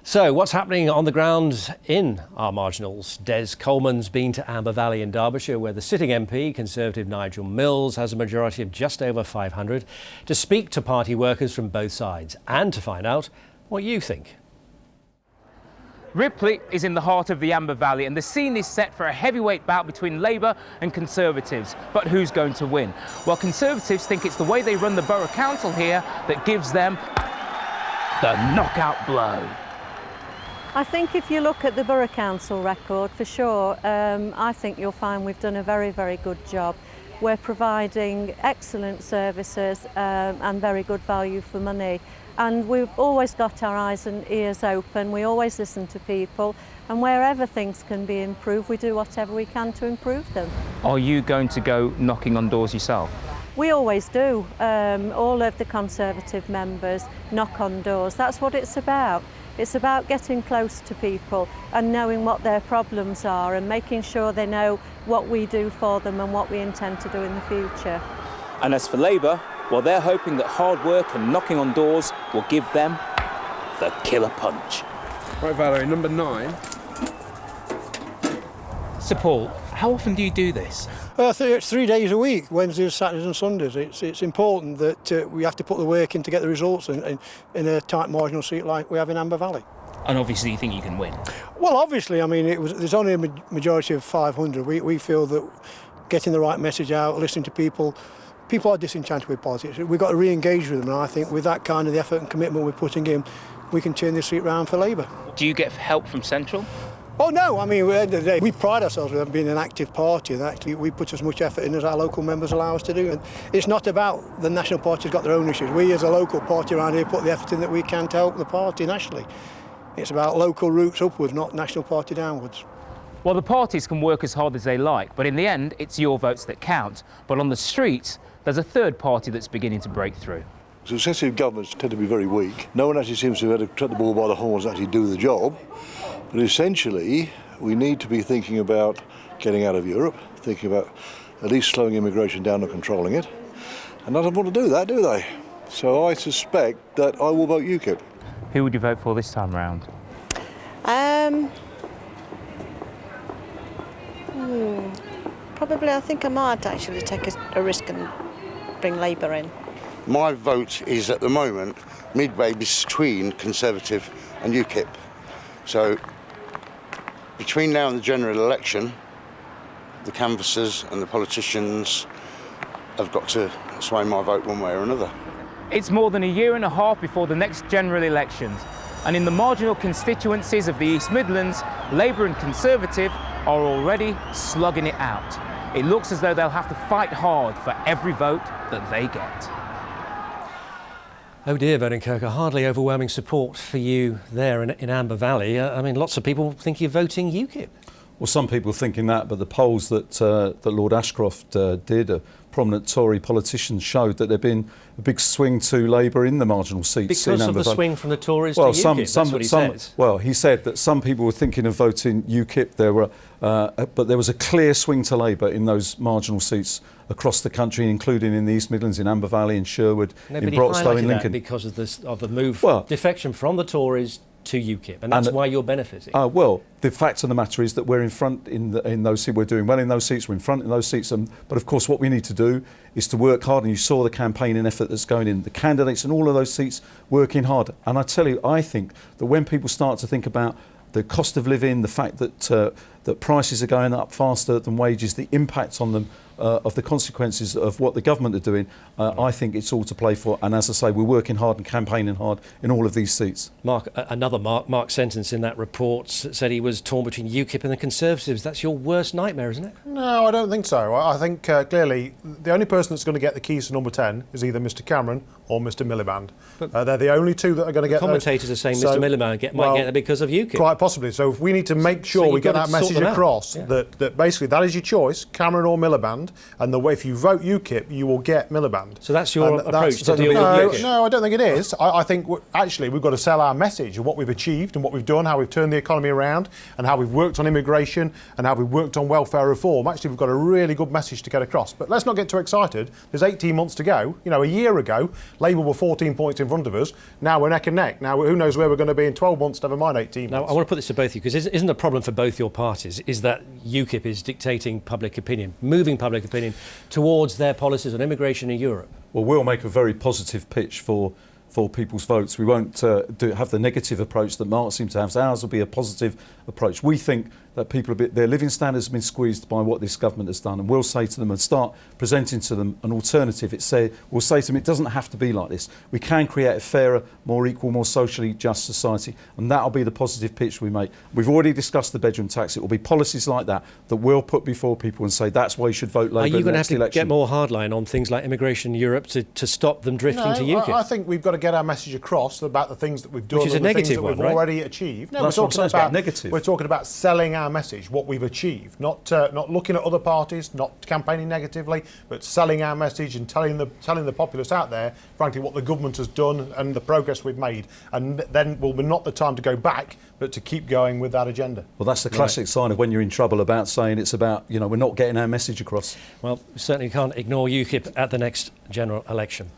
So what's happening on the ground in our marginals? Des Coleman's been to Amber Valley in Derbyshire, where the sitting MP, Conservative Nigel Mills, has a majority of just over 500, to speak to party workers from both sides and to find out what you think. Ripley is in the heart of the Amber Valley and the scene is set for a heavyweight bout between Labour and Conservatives. But who's going to win? Well, Conservatives think it's the way they run the Borough Council here that gives them the knockout blow. I think if you look at the Borough Council record, for sure, I think you'll find we've done a very, very good job. We're providing excellent services and very good value for money. And we've always got our eyes and ears open. We always listen to people. And wherever things can be improved, we do whatever we can to improve them. Are you going to go knocking on doors yourself? We always do. All of the Conservative members knock on doors. That's what it's about. It's about getting close to people and knowing what their problems are and making sure they know what we do for them and what we intend to do in the future. And as for Labour, well, they're hoping that hard work and knocking on doors will give them the killer punch. Right, Valerie, number 9. So, Paul, how often do you do this? It's 3 days a week, Wednesdays, Saturdays and Sundays. It's important that we have to put the work in to get the results in a tight marginal seat like we have in Amber Valley. And obviously you think you can win? Well, obviously, I mean, there's only a majority of 500. We feel that getting the right message out, listening to people are disenchanted with politics. We've got to re-engage with them, and I think with that kind of the effort and commitment we're putting in, we can turn this seat round for Labour. Do you get help from Central? Oh no, I mean, at the end of the day, we pride ourselves on being an active party, and actually we put as much effort in as our local members allow us to do. And it's not about the national party's got their own issues. We as a local party around here put the effort in that we can to help the party nationally. It's about local roots upwards, not national party downwards. Well, the parties can work as hard as they like, but in the end, it's your votes that count. But on the streets, there's a third party that's beginning to break through. Successive governments tend to be very weak. No one actually seems to have had to cut the ball by the horns and actually do the job. But essentially, we need to be thinking about getting out of Europe, thinking about at least slowing immigration down or controlling it. And none of them want to do that, do they? So I suspect that I will vote UKIP. Who would you vote for this time round? Probably, I think I might actually take a risk and bring Labour in. My vote is at the moment midway between Conservative and UKIP. So between now and the general election, the canvassers and the politicians have got to sway my vote one way or another. It's more than a year and a half before the next general elections, and in the marginal constituencies of the East Midlands, Labour and Conservative are already slugging it out. It looks as though they'll have to fight hard for every vote that they get. Oh dear, Vernon Kirk, hardly overwhelming support for you there in Amber Valley. I mean, lots of people think you're voting UKIP. Well, some people thinking that, but the polls that Lord Ashcroft did, a prominent Tory politician, showed that there'd been a big swing to Labour in the marginal seats. Because of the swing from the Tories to UKIP, that's what he says. Well, he said that some people were thinking of voting UKIP, but there was a clear swing to Labour in those marginal seats across the country, including in the East Midlands, in Amber Valley, in Sherwood, in Broxtowe, in Lincoln. Because of the move, defection from the Tories to UKIP, and that's why you're benefiting. Well, the fact of the matter is that we're in front in those seats. We're doing well in those seats. We're in front in those seats. But of course, what we need to do is to work hard. And you saw the campaigning effort that's going in. The candidates in all of those seats working hard. And I tell you, I think that when people start to think about the cost of living, the fact that prices are going up faster than wages, the impact on them of the consequences of what the government are doing, I think it's all to play for. And as I say, we're working hard and campaigning hard in all of these seats. Mark, Mark's sentence in that report said he was torn between UKIP and the Conservatives. That's your worst nightmare, isn't it? No, I don't think so. I think clearly the only person that's going to get the keys to number 10 is either Mr Cameron or Mr Miliband. They're the only two that are going to get commentators those. Are saying Mr Miliband might get it because of UKIP. Quite possibly. So if we need to make sure we get that message message them out. across Yeah. that basically that is your choice, Cameron or Miliband, and the way if you vote UKIP, you will get Miliband. So that's your And approach to deal with no, UKIP? no, I don't think it is. I think actually we've got to sell our message of what we've achieved and what we've done, how we've turned the economy around, and how we've worked on immigration and how we've worked on welfare reform. Actually, we've got a really good message to get across. But let's not get too excited. There's 18 months to go. You know, a year ago, Labour were 14 points in front of us. Now we're neck and neck. Now who knows where we're going to be in 12 months, never mind 18 Now, months. I want to put this to both of you, because isn't the problem for both your parties is that UKIP is dictating public opinion, moving public opinion towards their policies on immigration in Europe? Well, we'll make a very positive pitch for people's votes. We won't have the negative approach that Mark seems to have. So ours will be a positive approach. We think that people their living standards have been squeezed by what this government has done, and we'll say to them and start presenting to them an alternative. We'll say to them, it doesn't have to be like this. We can create a fairer, more equal, more socially just society, and that'll be the positive pitch we make. We've already discussed the bedroom tax. It will be policies like that that we'll put before people and say that's why you should vote Labour. Are you in the going to have next to election. get more hardline on things like immigration in Europe to stop them drifting to UKIP? I think we've got to get our message across about the things that we've done, Which is and a the things negative that we've one, right? already achieved. No, That's we're what I'm saying, talking it's about about negative. We're talking about selling our message, what we've achieved, not looking at other parties, not campaigning negatively, but selling our message and telling the populace out there, frankly, what the government has done and the progress we've made. And then will be not the time to go back, but to keep going with that agenda. Well, that's the classic sign of when you're in trouble about saying it's about, we're not getting our message across. Well, we certainly can't ignore UKIP at the next general election.